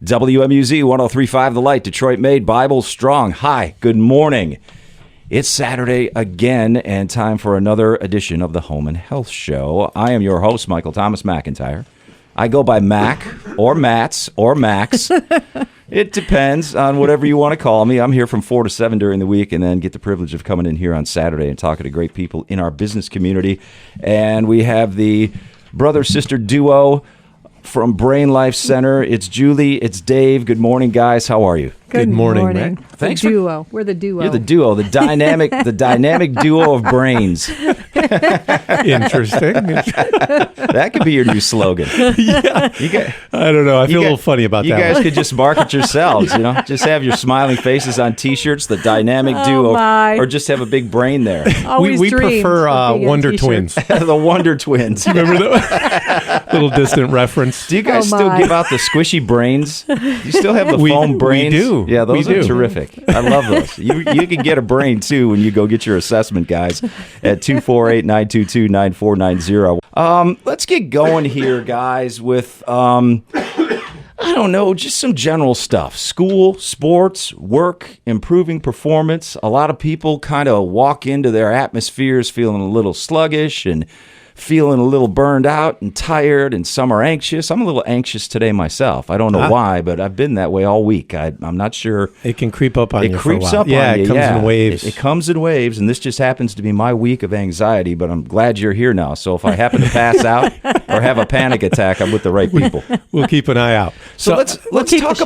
WMUZ 103.5 The Light, Detroit made, Bible strong. Hi, good morning. It's Saturday again and time for another edition of the Home and Health Show. I am your host, Michael Thomas McIntyre. I go by Mac or Mats or Max. It depends on whatever you want to call me. I'm here from 4 to 7 during the week and then get the privilege of coming in here on Saturday and talking to great people in our business community. And we have the brother-sister duo from Brain Life Center. It's Julie, it's Dave. Good morning, guys. How are you? Good morning. Mac. Thanks. Duo. We're the duo. You're the duo, the dynamic duo of brains. Interesting. That could be your new slogan. Yeah. I don't know. I feel a little funny about that. You guys could just market yourselves, Just have your smiling faces on T-shirts, the dynamic duo, or just have a big brain there. We prefer Wonder Twins. The Wonder Twins. Remember that little distant reference? Do you guys still give out the squishy brains? Do you still have the foam brains? We do. Yeah, those are terrific. I love those. You can get a brain, too, when you go get your assessment, guys, at 248-922-9490. Let's get going here, guys, with, I don't know, just some general stuff. School, sports, work, improving performance. A lot of people kind of walk into their atmospheres feeling a little sluggish and feeling a little burned out and tired, and some are anxious. I'm a little anxious today myself. I don't know why, but I've been that way all week. I'm not sure. It can creep up on you for a while. It creeps up on you. It comes in waves. It comes in waves, and this just happens to be my week of anxiety, but I'm glad you're here now. So if I happen to pass out or have a panic attack, I'm with the right people. We'll keep an eye out. So let's talk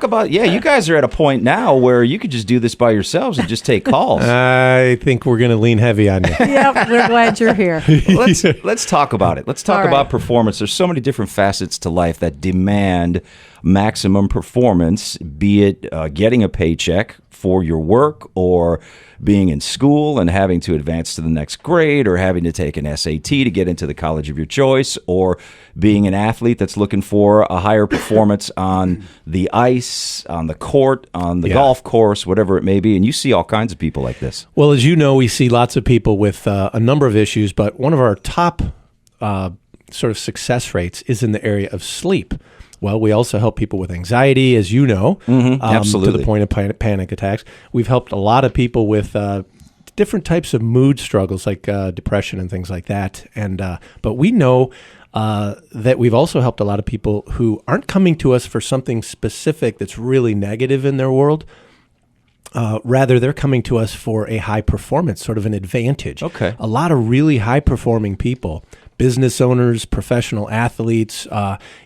about you guys are at a point now where you could just do this by yourselves and just take calls. I think we're going to lean heavy on you. Yep, we're glad you're here. Let's talk about it. Let's talk about performance. There's so many different facets to life that demand maximum performance, be it getting a paycheck for your work, or being in school and having to advance to the next grade, or having to take an SAT to get into the college of your choice, or being an athlete that's looking for a higher performance on the ice, on the court, on the golf course, whatever it may be. And you see all kinds of people like this. Well, as you know, we see lots of people with a number of issues, but one of our top sort of success rates is in the area of sleep. Well, we also help people with anxiety, as you know, absolutely, to the point of panic attacks. We've helped a lot of people with different types of mood struggles, like depression and things like that. And but we know that we've also helped a lot of people who aren't coming to us for something specific that's really negative in their world. Rather, they're coming to us for a high performance, sort of an advantage. Okay. A lot of really high-performing people, business owners, professional athletes,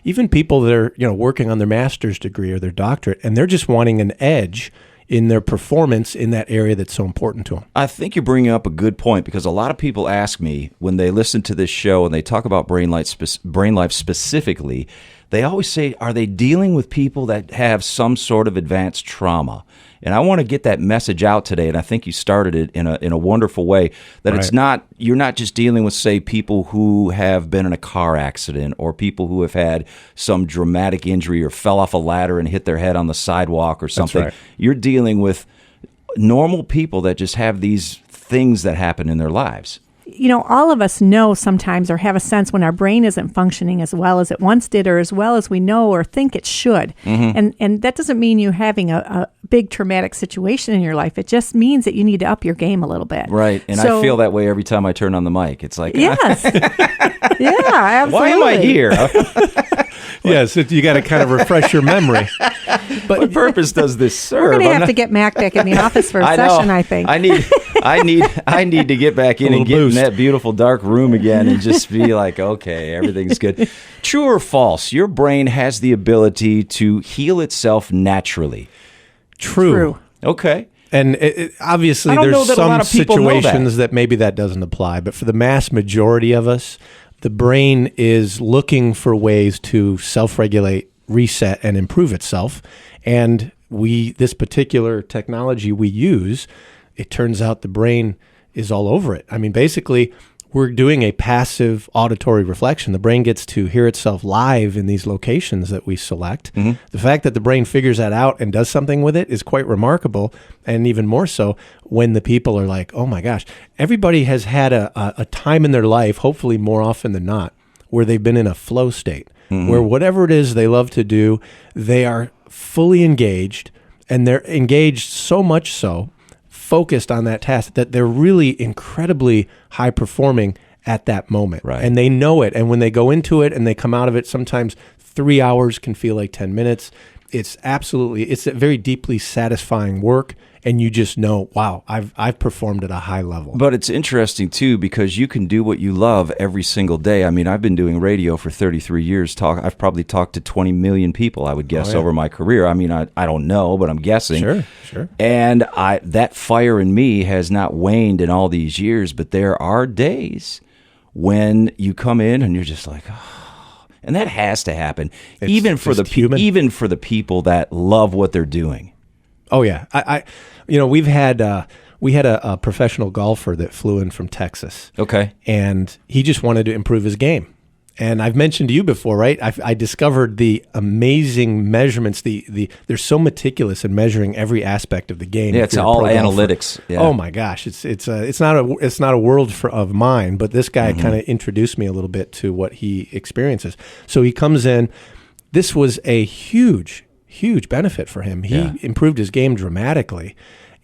even people that are working on their master's degree or their doctorate, and they're just wanting an edge in their performance in that area that's so important to them. I think you're bringing up a good point, because a lot of people ask me when they listen to this show and they talk about Brain Life specifically, they always say, are they dealing with people that have some sort of advanced trauma? And I want to get that message out today, and I think you started it in a wonderful way, that it's not, you're not just dealing with, say, people who have been in a car accident, or people who have had some dramatic injury or fell off a ladder and hit their head on the sidewalk or something. That's right. You're dealing with normal people that just have these things that happen in their lives. All of us know sometimes, or have a sense, when our brain isn't functioning as well as it once did, or as well as we know or think it should. Mm-hmm. And that doesn't mean you're having a big traumatic situation in your life. It just means that you need to up your game a little bit. Right. And I feel that way every time I turn on the mic. It's like, yes. Yeah, absolutely. Why am I here? Yes, you got to kind of refresh your memory. But what purpose does this serve? We're going to have to get Mac back in the office for a session, I think. I need to get back in and get in that beautiful dark room again and just be like, okay, everything's good. True or false? Your brain has the ability to heal itself naturally. True. Okay. And obviously, there's some situations that maybe that doesn't apply. But for the mass majority of us, the brain is looking for ways to self-regulate, reset, and improve itself. And this particular technology we use, it turns out the brain is all over it. I mean, basically, we're doing a passive auditory reflection. The brain gets to hear itself live in these locations that we select. Mm-hmm. The fact that the brain figures that out and does something with it is quite remarkable, and even more so when the people are like, oh my gosh, everybody has had a time in their life, hopefully more often than not, where they've been in a flow state. where whatever it is they love to do, they are fully engaged, and they're engaged so much so, focused on that task, that they're really incredibly high performing at that moment. Right. And they know it. And when they go into it and they come out of it, sometimes 3 hours can feel like 10 minutes. It's a very deeply satisfying work. And you just know, wow, I've performed at a high level. But it's interesting, too, because you can do what you love every single day. I mean, I've been doing radio for 33 years. I've probably talked to 20 million people, I would guess, over my career. I mean, I don't know, but I'm guessing. Sure. And that fire in me has not waned in all these years, but there are days when you come in and you're just like, oh, and that has to happen, even for the people that love what they're doing. Oh yeah, we had a professional golfer that flew in from Texas. Okay, and he just wanted to improve his game. And I've mentioned to you before, right? I discovered the amazing measurements. They're so meticulous in measuring every aspect of the game. Yeah, it's all analytics. Yeah. Oh my gosh, it's not a world of mine. But this guy kind of introduced me a little bit to what he experiences. So he comes in. This was a huge benefit for him. He improved his game dramatically.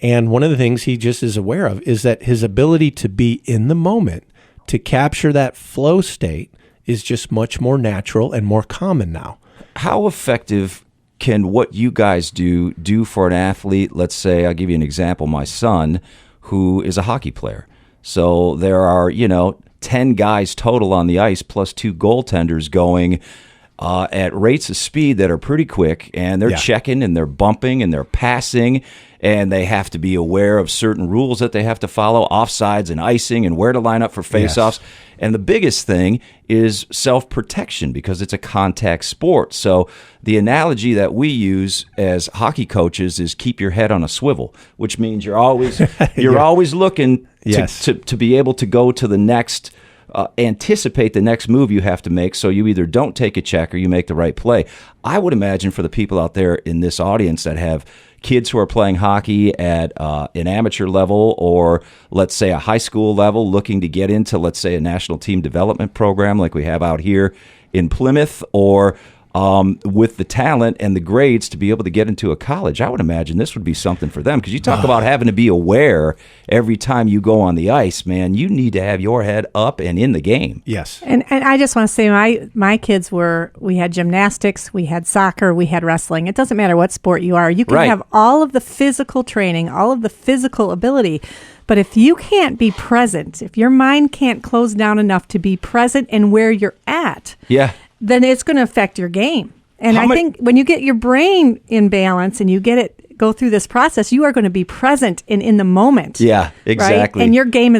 And one of the things he just is aware of is that his ability to be in the moment, to capture that flow state, is just much more natural and more common now. How effective can what you guys do for an athlete? Let's say, I'll give you an example. My son, who is a hockey player. So there are, 10 guys total on the ice plus 2 goaltenders going at rates of speed that are pretty quick, and they're checking and they're bumping and they're passing, and they have to be aware of certain rules that they have to follow, offsides and icing and where to line up for faceoffs. Yes. And the biggest thing is self-protection, because it's a contact sport. So the analogy that we use as hockey coaches is keep your head on a swivel, which means you're always always looking to be able to go to the next anticipate the next move you have to make, so you either don't take a check or you make the right play. I would imagine for the people out there in this audience that have kids who are playing hockey at an amateur level, or let's say a high school level, looking to get into, let's say, a national team development program like we have out here in Plymouth, or with the talent and the grades to be able to get into a college, I would imagine this would be something for them. Because you talk about having to be aware every time you go on the ice, man, you need to have your head up and in the game. Yes. And I just want to say my kids we had gymnastics, we had soccer, we had wrestling. It doesn't matter what sport you are. You can have all of the physical training, all of the physical ability. But if you can't be present, if your mind can't close down enough to be present and where you're at, then it's going to affect your game. And I think when you get your brain in balance and you go through this process, you are going to be present and in the moment. Yeah, exactly. Right? And your game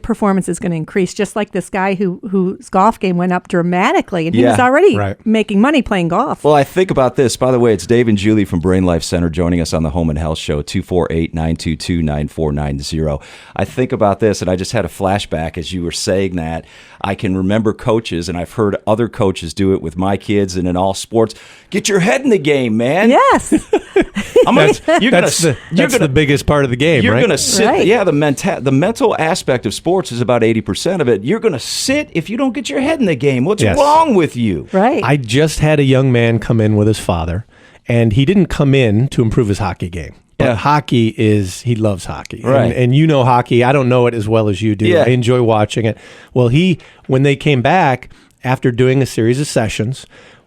performance is going to increase, just like this guy whose golf game went up dramatically, and he was already making money playing golf. Well, I think about this. By the way, it's Dave and Julie from Brain Life Center joining us on the Home and Health Show, 248-922-9490. I think about this, and I just had a flashback as you were saying that. I can remember coaches, and I've heard other coaches do it with my kids and in all sports. Get your head in the game, man. Yes. That's the biggest part of the game, you're right? You're going to sit. Right. Yeah, the mental aspect of sports is about 80% of it. You're going to sit if you don't get your head in the game. What's wrong with you? Right. I just had a young man come in with his father, and he didn't come in to improve his hockey game. But hockey he loves hockey. Right. And you know hockey. I don't know it as well as you do. Yeah. I enjoy watching it. Well, when they came back after doing a series of sessions,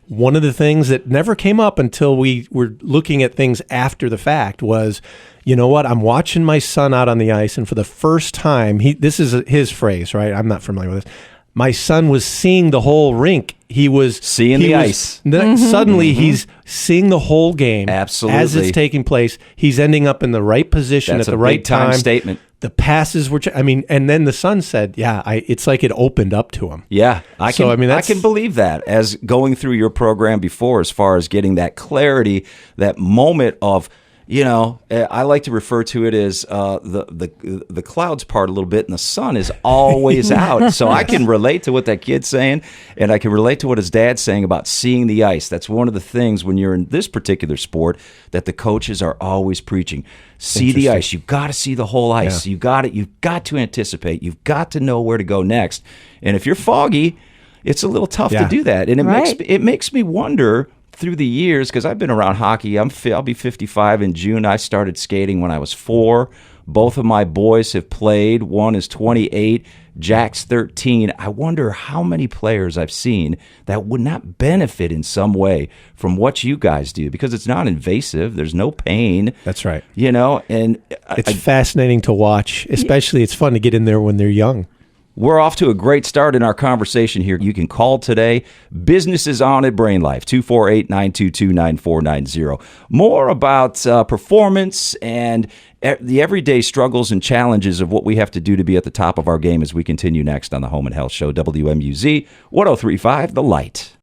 one of the things that never came up until we were looking at things after the fact was, you know what? I'm watching my son out on the ice, and for the first time, this is his phrase, right? I'm not familiar with this. My son was seeing the whole rink. He was seeing the ice. Suddenly, he's seeing the whole game. Absolutely. As it's taking place. He's ending up in the right position at the right time. Statement. The passes were, and then the son said, it's like it opened up to him. Yeah, I can believe that, as going through your program before, as far as getting that clarity, that moment of, I like to refer to it as the clouds part a little bit, and the sun is always out. So I can relate to what that kid's saying, and I can relate to what his dad's saying about seeing the ice. That's one of the things when you're in this particular sport that the coaches are always preaching. See the ice. You've got to see the whole ice. Yeah. You've got to anticipate. You've got to know where to go next. And if you're foggy, it's a little tough to do that. And it makes me wonder through the years, because I've been around hockey. I'll be 55 in June. I started skating when I was 4. Both of my boys have played. One is 28, Jack's 13. I wonder how many players I've seen that would not benefit in some way from what you guys do, because it's non-invasive. There's no pain. That's right. And it's fascinating to watch, especially it's fun to get in there when they're young. We're off to a great start in our conversation here. You can call today. Business is on at Brain Life, 248-922-9490. More about performance and the everyday struggles and challenges of what we have to do to be at the top of our game as we continue next on the Home and Health Show, WMUZ 1035 The Light.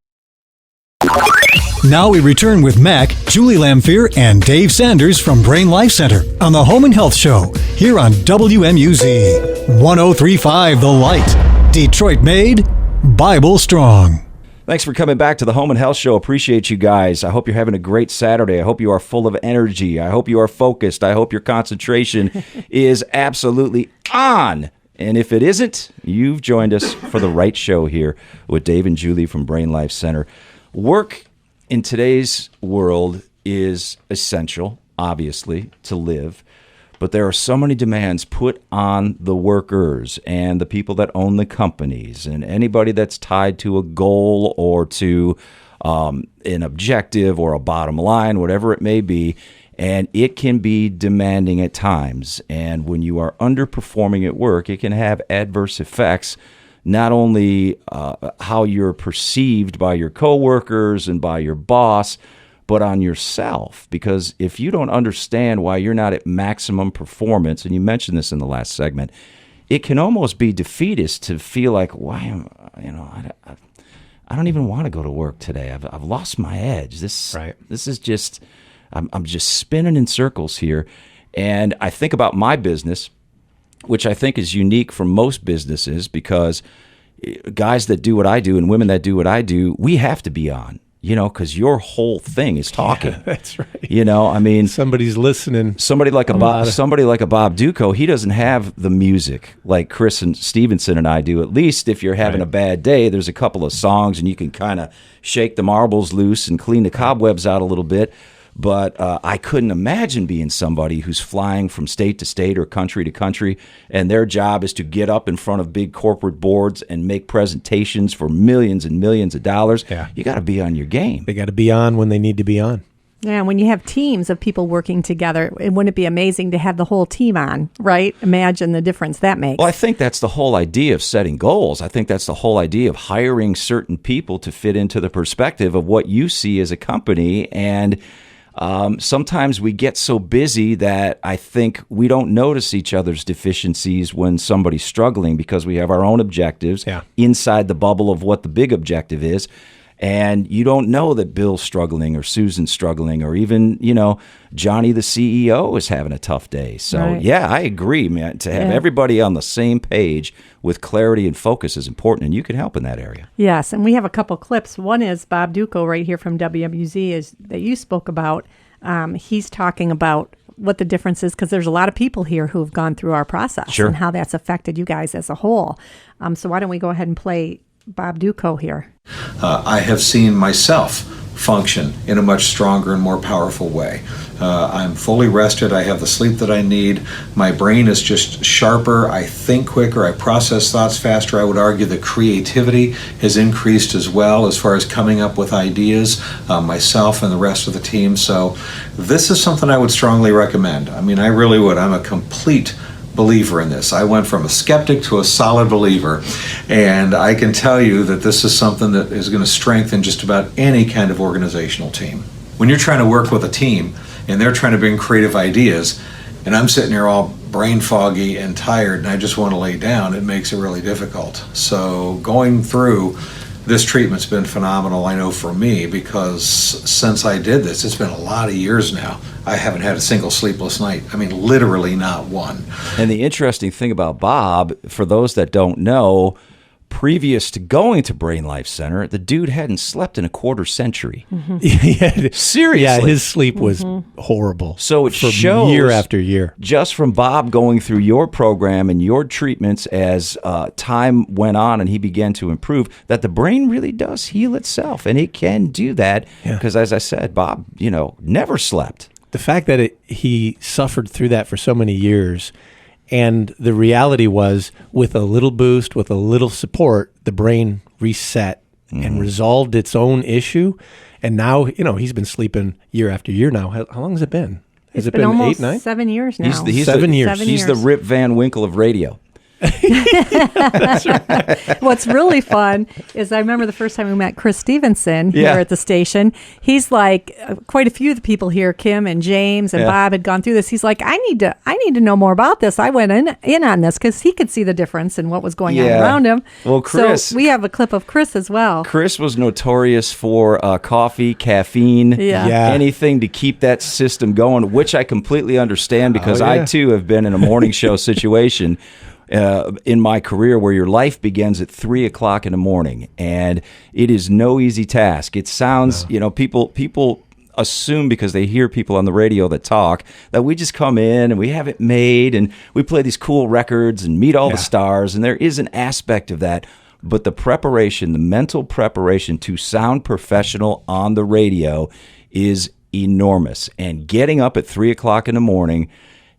Now we return with Mac, Julie Lamphere, and Dave Sanders from Brain Life Center on the Home and Health Show here on WMUZ 1035 The Light. Detroit made, Bible strong. Thanks for coming back to the Home and Health Show. Appreciate you guys. I hope you're having a great Saturday. I hope you are full of energy. I hope you are focused. I hope your concentration is absolutely on. And if it isn't, you've joined us for the right show here with Dave and Julie from Brain Life Center. Work in today's world is essential, obviously, to live. But there are so many demands put on the workers and the people that own the companies and anybody that's tied to a goal or to an objective or a bottom line, whatever it may be. And it can be demanding at times. And when you are underperforming at work, it can have adverse effects, not only how you're perceived by your coworkers and by your boss, but on yourself. Because if you don't understand why you're not at maximum performance, and you mentioned this in the last segment, it can almost be defeatist to feel like, I don't even want to go to work today. I've lost my edge. This is just, I'm just spinning in circles here. And I think about my business, which I think is unique from most businesses, because guys that do what I do and women that do what I do, we have to be on. Because your whole thing is talking. Yeah, that's right. Somebody's listening. Somebody like a Bob Duco, he doesn't have the music like Chris and Stevenson and I do. At least if you're having a bad day, there's a couple of songs and you can kind of shake the marbles loose and clean the cobwebs out a little bit. But I couldn't imagine being somebody who's flying from state to state or country to country, and their job is to get up in front of big corporate boards and make presentations for millions and millions of dollars. Yeah. You got to be on your game. They got to be on when they need to be on. Yeah, when you have teams of people working together, wouldn't it be amazing to have the whole team on, right? Imagine the difference that makes. Well, I think that's the whole idea of setting goals. I think that's the whole idea of hiring certain people to fit into the perspective of what you see as a company. And sometimes we get so busy that I think we don't notice each other's deficiencies when somebody's struggling, because we have our own objectives inside the bubble of what the big objective is. And you don't know that Bill's struggling or Susan's struggling, or even, Johnny, the CEO, is having a tough day. So, I agree, man. To have everybody on the same page with clarity and focus is important, and you can help in that area. Yes, and we have a couple clips. One is Bob Duco right here from WMUZ that you spoke about. He's talking about what the difference is, because there's a lot of people here who have gone through our process and how that's affected you guys as a whole. So why don't we go ahead and play Bob Duco here. I have seen myself function in a much stronger and more powerful way. I'm fully rested. I have the sleep that I need. My brain is just sharper. I think quicker. I process thoughts faster. I would argue that creativity has increased as well, as far as coming up with ideas, myself and the rest of the team. So this is something I would strongly recommend. I mean, I really would. I'm a complete believer in this. I went from a skeptic to a solid believer, and I can tell you that this is something that is going to strengthen just about any kind of organizational team. When you're trying to work with a team and they're trying to bring creative ideas, and I'm sitting here all brain foggy and tired and I just want to lay down, it makes it really difficult. So going through this treatment's been phenomenal, I know, for me, because since I did this, it's been a lot of years now, I haven't had a single sleepless night. I mean, literally not one. And the interesting thing about Bob, for those that don't know, previous to going to Brain Life Center, the dude hadn't slept in a quarter century. Yeah, seriously. Yeah, his sleep was horrible. So it for shows year after year. Just from Bob going through your program and your treatments as time went on and he began to improve, that the brain really does heal itself, and it can do that because, as I said, Bob, never slept. The fact that he suffered through that for so many years. And the reality was, with a little boost, with a little support, the brain reset and resolved its own issue. And now, he's been sleeping year after year now. How long has it been? Has it been almost 8, 9? 7 years now. He's 7 years. He's the Rip Van Winkle of radio. That's right. What's really fun is I remember the first time we met Chris Stevenson here at the station. He's like, quite a few of the people here, Kim and James and Bob had gone through this. He's like, I need to know more about this. I went in on this because he could see the difference in what was going on around him. Well, Chris, so we have a clip of Chris as well. Chris was notorious for coffee, caffeine, anything to keep that system going, which I completely understand because I too have been in a morning show situation in my career where your life begins at 3:00 in the morning, and it is no easy task. It sounds, people assume because they hear people on the radio that talk that we just come in and we have it made and we play these cool records and meet all the stars, and there is an aspect of that. But the preparation, the mental preparation to sound professional on the radio is enormous. And getting up at 3:00 in the morning,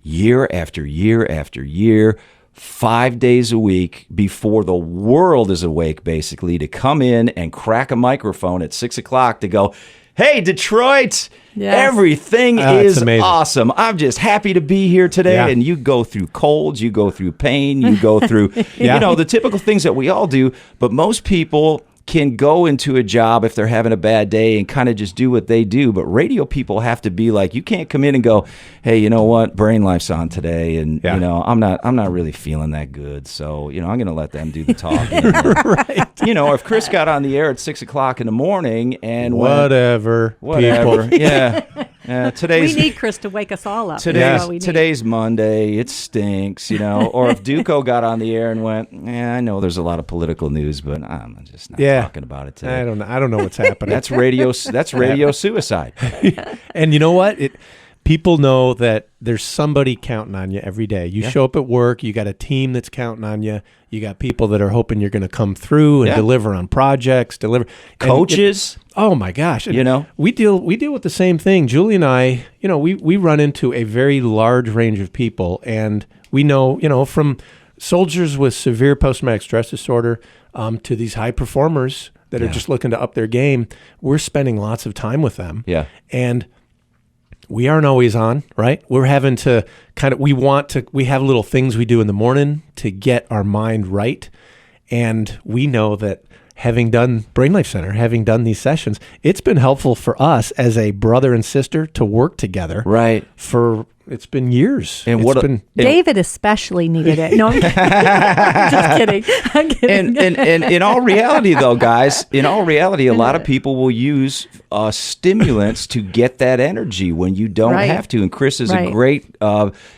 year after year after year, 5 days a week before the world is awake, basically, to come in and crack a microphone at 6:00 to go, hey, Detroit, everything is awesome. I'm just happy to be here today. Yeah. And you go through colds, you go through pain, you go through, the typical things that we all do. But most people can go into a job if they're having a bad day and kind of just do what they do. But radio people have to be like, you can't come in and go, hey, you know what? Brain Life's on today. And, I'm not really feeling that good. So, I'm going to let them do the talking. Right. If Chris got on the air at 6:00 in the morning and whatever. Today's, we need Chris to wake us all up. Today's Monday. It stinks, Or if Duco got on the air and went, I know there's a lot of political news, but I'm just not talking about it today. I don't know what's happening. That's radio suicide. And you know what? People know that there's somebody counting on you every day. You show up at work, you got a team that's counting on you. You got people that are hoping you're going to come through and deliver on projects, coaches. Oh my gosh. And we deal with the same thing. Julie and I, we run into a very large range of people, and we know, from soldiers with severe post-traumatic stress disorder to these high performers that are just looking to up their game. We're spending lots of time with them. Yeah. And we aren't always on, right? We're having to we have little things we do in the morning to get our mind right. And we know that having done Brain Life Center, having done these sessions, it's been helpful for us as a brother and sister to work together. Right. It's been years. And David especially needed it. No, I'm just kidding. I'm kidding. And in all reality, though, guys, a lot of people will use stimulants to get that energy when you don't have to. And Chris is a great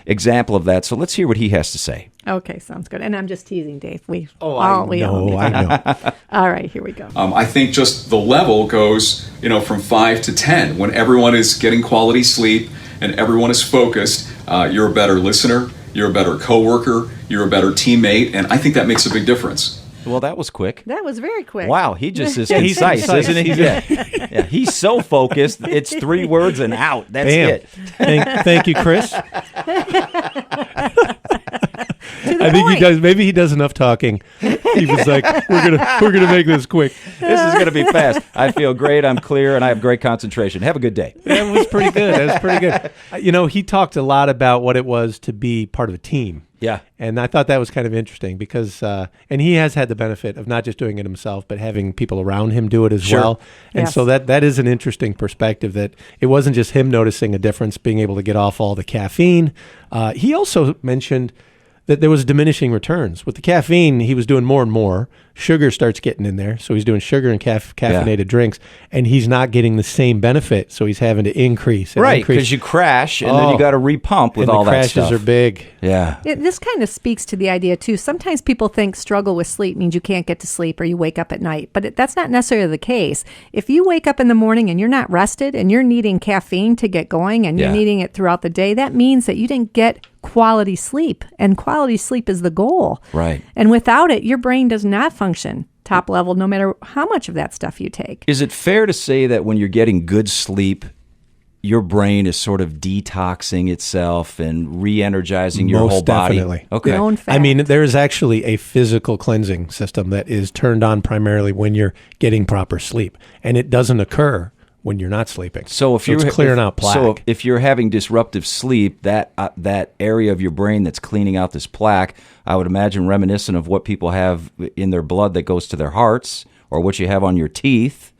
example of that. So let's hear what he has to say. Okay, sounds good. And I'm just teasing Dave. I know. All right, here we go. I think just the level goes, from 5 to 10. When everyone is getting quality sleep and everyone is focused, you're a better listener, you're a better coworker, you're a better teammate, and I think that makes a big difference. Well, that was quick. That was very quick. Wow, he just is concise, isn't he? Yeah, he's so focused. It's 3 words and out. That's it. Thank you, Chris. I think he does. Maybe he does enough talking. He was like, "We're gonna make this quick. This is gonna be fast. I feel great. I'm clear, and I have great concentration. Have a good day." That was pretty good. He talked a lot about what it was to be part of a team. Yeah. And I thought that was kind of interesting because, and he has had the benefit of not just doing it himself, but having people around him do it as well. And so that is an interesting perspective, that it wasn't just him noticing a difference, being able to get off all the caffeine. He also mentioned that there was diminishing returns. With the caffeine, he was doing more and more. sugar starts getting in there. So he's doing sugar and caffeinated drinks, and he's not getting the same benefit. So he's having to increase. Right, because you crash, and then you got to repump with all that stuff. The crashes are big. Yeah. This kind of speaks to the idea, too. Sometimes people think struggle with sleep means you can't get to sleep or you wake up at night, but that's not necessarily the case. If you wake up in the morning and you're not rested and you're needing caffeine to get going and you're needing it throughout the day, that means that you didn't get quality sleep, and quality sleep is the goal. Right. And without it, your brain does not function top level no matter how much of that stuff you take. Is it fair to say that when you're getting good sleep, your brain is sort of detoxing itself and re-energizing your whole body? Definitely. Okay. Known fact. I mean, there is actually a physical cleansing system that is turned on primarily when you're getting proper sleep, and it doesn't occur when you're not sleeping. So if you're it's clearing out plaque. So if you're having disruptive sleep, that area of your brain that's cleaning out this plaque, I would imagine reminiscent of what people have in their blood that goes to their hearts, or what you have on your teeth.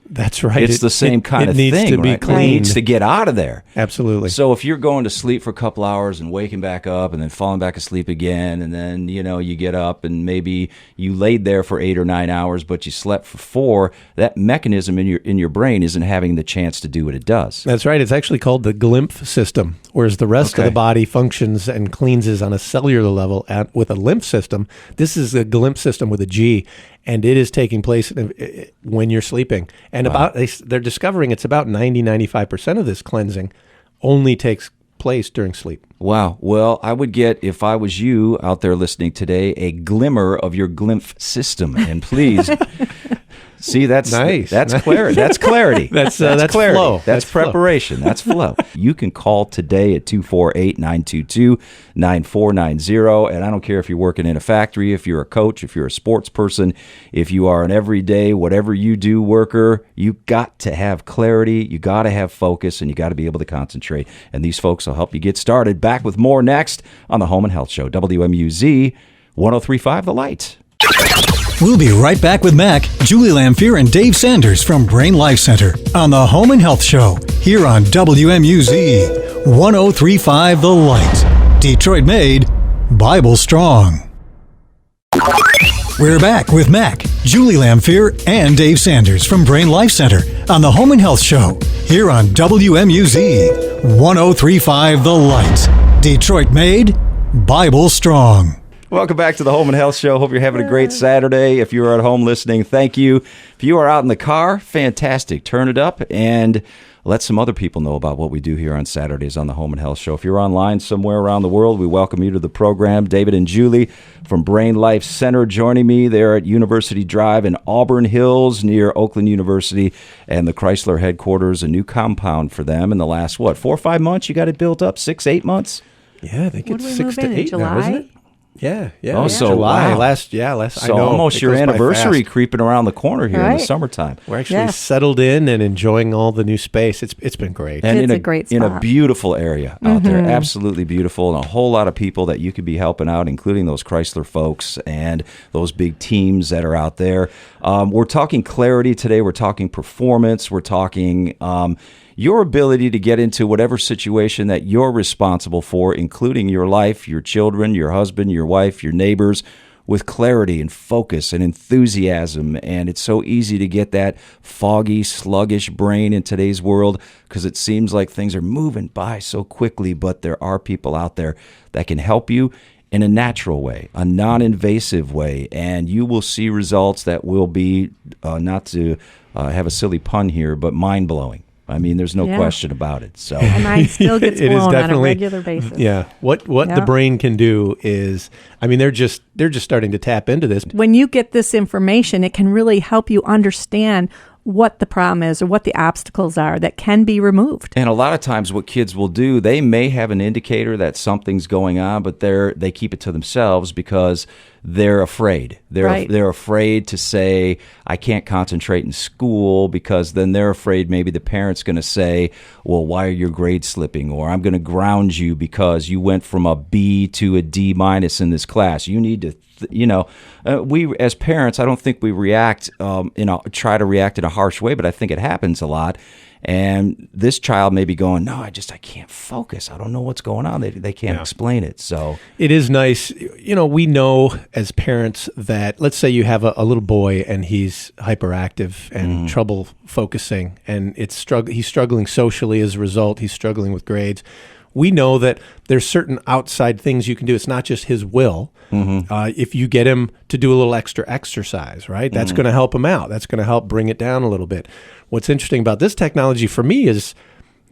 That's right. It's the same kind of thing. It needs to be right? cleaned. It needs to get out of there. Absolutely. So if you're going to sleep for a couple hours and waking back up and then falling back asleep again, and then you get up and maybe you laid there for 8 or 9 hours, but you slept for 4, that mechanism in your brain isn't having the chance to do what it does. That's right. It's actually called the glymph system, whereas the rest of the body functions and cleanses on a cellular level with a lymph system. This is a glymph system with a G, and it is taking place when you're sleeping. And they're discovering it's about 95% of this cleansing only takes place during sleep. Wow. Well, I would get, if I was you out there listening today, a glimmer of your glymph system. And please, see, that's nice. That's clarity. That's clarity. That's clarity. flow. That's preparation. That's flow. You can call today at 248-922-9490. And I don't care if you're working in a factory, if you're a coach, if you're a sports person, if you are an everyday, whatever you do worker, you got to have clarity, you got to have focus, and you got to be able to concentrate. And these folks will help you get started. Back with more next on the Home and Health Show, WMUZ 103.5 The Light. We'll be right back with Mac, Julie Lamphere, and Dave Sanders from Brain Life Center on the Home and Health Show here on WMUZ 103.5 The Light. Detroit made, Bible strong. We're back with Mac, Julie Lamphere, and Dave Sanders from Brain Life Center on the Home and Health Show here on WMUZ 103.5 The Light. Detroit made, Bible strong. Welcome back to the Home and Health Show. Hope you're having a great Saturday. If you're at home listening, thank you. If you are out in the car, fantastic. Turn it up and let some other people know about what we do here on Saturdays on the Home and Health Show. If you're online somewhere around the world, we welcome you to the program. David and Julie from Brain Life Center joining me there at University Drive in Auburn Hills near Oakland University and the Chrysler headquarters, a new compound for them in the last, 4 or 5 months? You got it built up? 6, 8 months? Yeah, I think When it's did we 6 move to in 8 now, July? isn't it? Yeah. Oh, so July. wow. Last. So I know, almost it your goes by anniversary fast. creeping around the corner here in the Right. summertime. We're actually settled in and enjoying all the new space. It's been great. And It's in a great in a spot. beautiful area out there, absolutely beautiful, and a whole lot of people that you could be helping out, including those Chrysler folks and those big teams that are out there. We're talking clarity today. We're talking performance. We're talking your ability to get into whatever situation that you're responsible for, including your life, your children, your husband, your wife, your neighbors, with clarity and focus and enthusiasm. And it's so easy to get that foggy, sluggish brain in today's world because it seems like things are moving by so quickly, but there are people out there that can help you in a natural way, a non-invasive way, and you will see results that will be, not to have a silly pun here, but mind-blowing. I mean, there's no question about it. So My mind still gets It is blown on a definitely- regular basis. Yeah. What the brain can do is, I mean, they're just starting to tap into this. When you get this information, it can really help you understand what the problem is or what the obstacles are that can be removed. And a lot of times what kids will do, they may have an indicator that something's going on, but they keep it to themselves because they're afraid. They're afraid to say, I can't concentrate in school, because then they're afraid maybe the parent's going to say, well, why are your grades slipping? Or I'm going to ground you because you went from a B to a D minus in this class. You need to we as parents, I don't think we try to react in a harsh way, but I think it happens a lot. And this child may be going, no, I can't focus. I don't know what's going on. They can't explain it. So it is nice. We know as parents that, let's say you have a little boy and he's hyperactive and trouble focusing, and he's struggling socially as a result. He's struggling with grades. We know that there's certain outside things you can do. It's not just his will. If you get him to do a little extra exercise, right, that's going to help him out. That's going to help bring it down a little bit. What's interesting about this technology for me is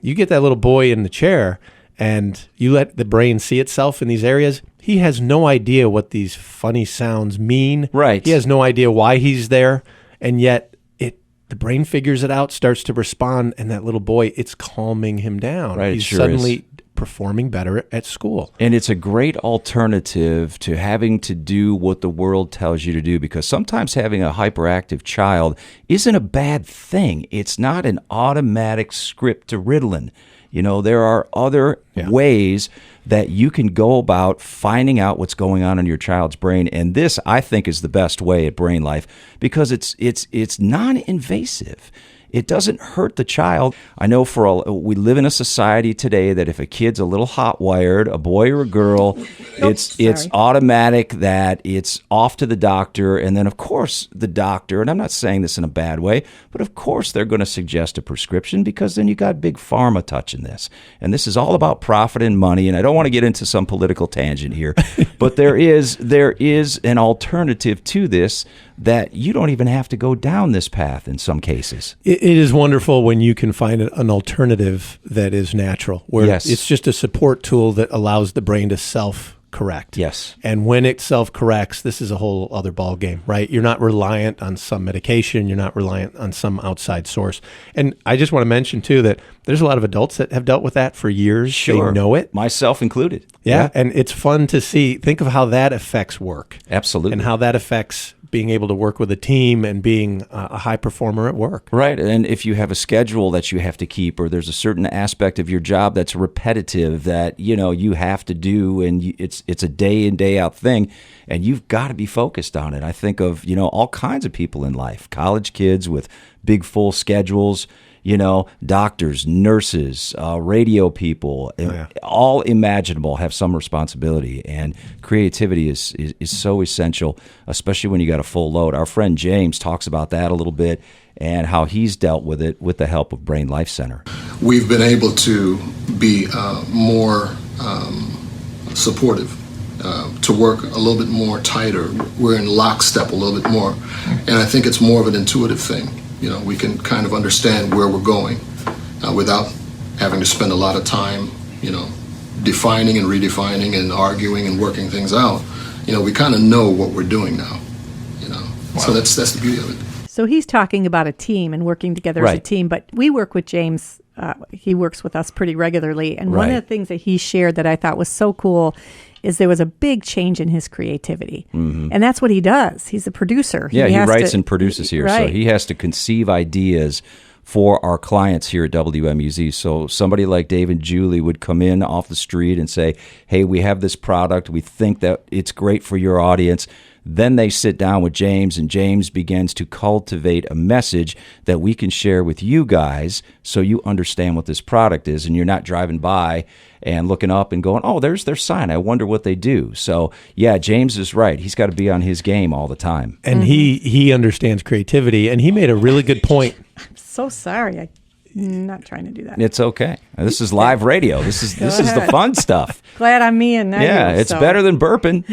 you get that little boy in the chair and you let the brain see itself in these areas. He has no idea what these funny sounds mean. Right. He has no idea why he's there. And yet the brain figures it out, starts to respond, and that little boy, it's calming him down. Right, he's it sure suddenly is. Performing better at school. And it's a great alternative to having to do what the world tells you to do, because sometimes having a hyperactive child isn't a bad thing. It's not an automatic script to Ritalin. There are other ways that you can go about finding out what's going on in your child's brain. And this, I think, is the best way at Brain Life, because it's non-invasive. It doesn't hurt the child. I know we live in a society today that if a kid's a little hot-wired, a boy or a girl, it's automatic that it's off to the doctor. And then, of course, the doctor, and I'm not saying this in a bad way, but of course they're going to suggest a prescription, because then you got big pharma touching this. And this is all about profit and money. And I don't want to get into some political tangent here, but there is an alternative to this that you don't even have to go down this path in some cases. It is wonderful when you can find an alternative that is natural, where it's just a support tool that allows the brain to self-correct. Yes. And when it self-corrects, this is a whole other ballgame, right? You're not reliant on some medication. You're not reliant on some outside source. And I just want to mention, too, that there's a lot of adults that have dealt with that for years. Sure. They know it. Myself included. Yeah. And it's fun to think of how that affects work. Absolutely. And how that affects being able to work with a team and being a high performer at work. Right. And if you have a schedule that you have to keep, or there's a certain aspect of your job that's repetitive that, you have to do, and it's a day in, day out thing, and you've got to be focused on it. I think of, all kinds of people in life, college kids with big full schedules, doctors, nurses, radio people, all imaginable have some responsibility. And creativity is so essential, especially when you got a full load. Our friend James talks about that a little bit and how he's dealt with it with the help of Brain Life Center. We've been able to be more supportive, to work a little bit more tighter. We're in lockstep a little bit more. And I think it's more of an intuitive thing. We can kind of understand where we're going without having to spend a lot of time, defining and redefining and arguing and working things out. We kind of know what we're doing now, Wow. So that's the beauty of it. So he's talking about a team and working together as a team, but we work with James. He works with us pretty regularly. And one of the things that he shared that I thought was so cool is there was a big change in his creativity. And that's what he does. He's a producer. Yeah, he writes and produces here. Right. So he has to conceive ideas for our clients here at WMUZ. So somebody like Dave and Julie would come in off the street and say, hey, we have this product. We think that it's great for your audience. Then they sit down with James, and James begins to cultivate a message that we can share with you guys so you understand what this product is, and you're not driving by and looking up and going, oh, there's their sign. I wonder what they do. So, yeah, James is right. He's got to be on his game all the time. And he understands creativity, and he made a really good point. I'm so sorry. I'm not trying to do that. It's okay. This is live radio. This is the fun stuff. Glad I'm me and not you, it's better than burping.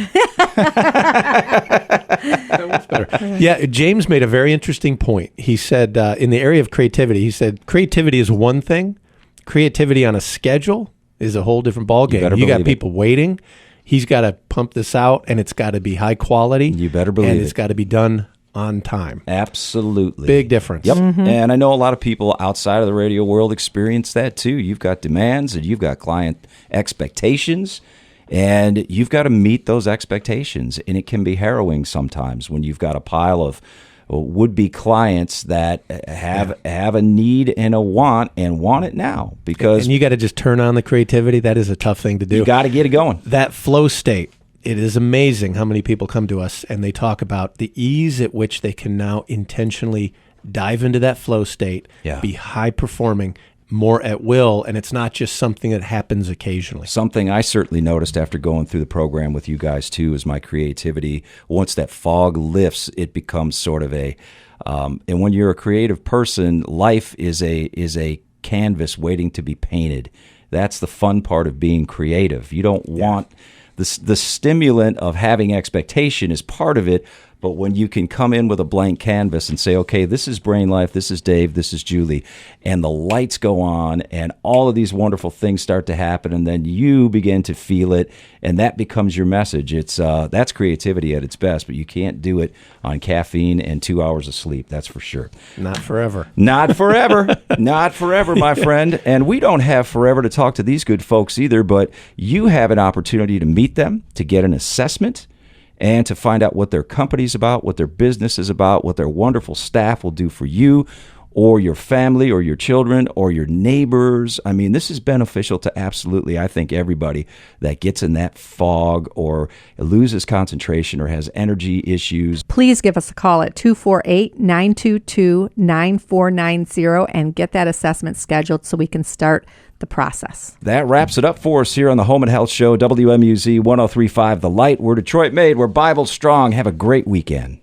Yeah, James made a very interesting point. He said in the area of creativity, he said creativity is one thing. Creativity on a schedule is a whole different ballgame. You got people waiting. He's got to pump this out, and it's got to be high quality. You better believe it. And it's got to be done on time. Absolutely. Big difference. Yep. And I know a lot of people outside of the radio world experience that too. You've got demands and you've got client expectations, and you've got to meet those expectations. And it can be harrowing sometimes when you've got a pile of would-be clients that have a need and a want and want it now. Because and you got to just turn on the creativity. That is a tough thing to do. You got to get it going. That flow state. It is amazing how many people come to us and they talk about the ease at which they can now intentionally dive into that flow state, be high performing, more at will, and it's not just something that happens occasionally. Something I certainly noticed after going through the program with you guys too is my creativity. Once that fog lifts, it becomes sort of a and when you're a creative person, life is a canvas waiting to be painted. That's the fun part of being creative. You don't want the stimulant of having expectation is part of it, but when you can come in with a blank canvas and say, okay, this is Brain Life, this is Dave, this is Julie, and the lights go on and all of these wonderful things start to happen, and then you begin to feel it, and that becomes your message. It's that's creativity at its best, but you can't do it on caffeine and 2 hours of sleep, that's for sure. Not forever. Not forever. Not forever, my friend. And we don't have forever to talk to these good folks either, but you have an opportunity to meet them, to get an assessment, and to find out what their company's about, what their business is about, what their wonderful staff will do for you or your family or your children or your neighbors. I mean, this is beneficial to absolutely, I think, everybody that gets in that fog or loses concentration or has energy issues. Please give us a call at 248-922-9490 and get that assessment scheduled so we can start the process. That wraps it up for us here on the Home and Health Show, WMUZ 103.5 The Light. We're Detroit made. We're Bible strong. Have a great weekend.